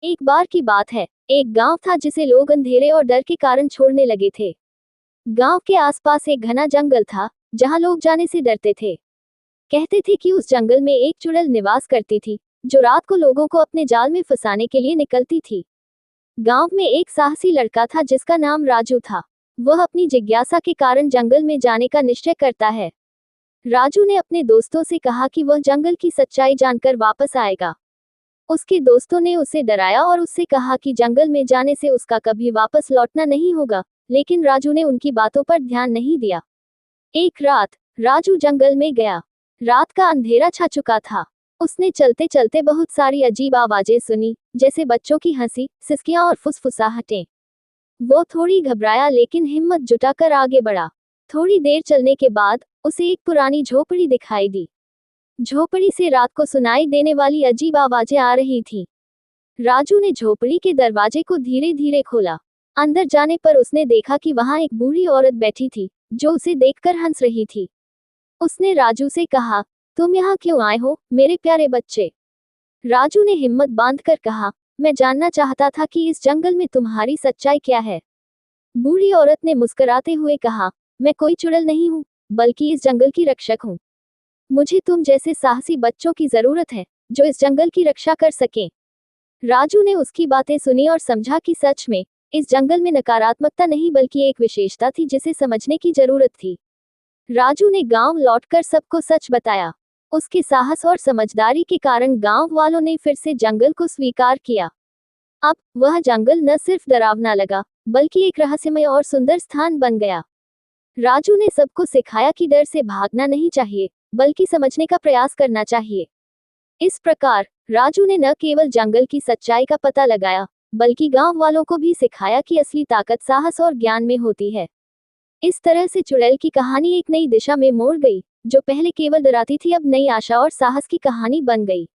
एक बार की बात है, एक गांव था जिसे लोग अंधेरे और डर के कारण छोड़ने लगे थे। गांव के आसपास एक घना जंगल था, जहां लोग जाने से डरते थे। कहते थे कि उस जंगल में एक चुड़ैल निवास करती थी, जो रात को लोगों को अपने जाल में फंसाने के लिए निकलती थी। गांव में एक साहसी लड़का था जिसका नाम राजू था। वह अपनी जिज्ञासा के कारण जंगल में जाने का निश्चय करता है। राजू ने अपने दोस्तों से कहा कि वह जंगल की सच्चाई जानकर वापस आएगा। उसके दोस्तों ने उसे डराया और उससे कहा कि जंगल में जाने से उसका कभी वापस लौटना नहीं होगा, लेकिन राजू ने उनकी बातों पर ध्यान नहीं दिया। एक रात राजू जंगल में गया। रात का अंधेरा छा चुका था। उसने चलते चलते बहुत सारी अजीब आवाजें सुनी, जैसे बच्चों की हंसी, सिसकियां और फुसफुसाहटें। वो थोड़ी घबराया लेकिन हिम्मत जुटाकर आगे बढ़ा। थोड़ी देर चलने के बाद उसे एक पुरानी झोपड़ी दिखाई दी। झोपड़ी से रात को सुनाई देने वाली अजीब आवाजें आ रही थीं। राजू ने झोपड़ी के दरवाजे को धीरे धीरे खोला। अंदर जाने पर उसने देखा कि वहां एक बूढ़ी औरत बैठी थी, जो उसे देखकर हंस रही थी। उसने राजू से कहा, तुम यहाँ क्यों आए हो, मेरे प्यारे बच्चे? राजू ने हिम्मत बांधकर कहा, मैं जानना चाहता था कि इस जंगल में तुम्हारी सच्चाई क्या है। बूढ़ी औरत ने मुस्कुराते हुए कहा, मैं कोई चुड़ैल नहीं हूँ, बल्कि इस जंगल की रक्षक हूँ। मुझे तुम जैसे साहसी बच्चों की जरूरत है, जो इस जंगल की रक्षा कर सकें। राजू ने उसकी बातें सुनी और समझा कि सच में इस जंगल में नकारात्मकता नहीं बल्कि एक विशेषता थी जिसे समझने की जरूरत थी। राजू ने गांव लौटकर सबको सच बताया। उसके साहस और समझदारी के कारण गांव वालों ने फिर से जंगल को स्वीकार किया। अब वह जंगल न सिर्फ डरावना लगा, बल्कि एक रहस्यमय और सुंदर स्थान बन गया। राजू ने सबको सिखाया कि डर से भागना नहीं चाहिए, बल्कि समझने का प्रयास करना चाहिए। इस प्रकार राजू ने न केवल जंगल की सच्चाई का पता लगाया, बल्कि गांव वालों को भी सिखाया कि असली ताकत साहस और ज्ञान में होती है। इस तरह से चुड़ैल की कहानी एक नई दिशा में मोड़ गई। जो पहले केवल डराती थी, अब नई आशा और साहस की कहानी बन गई।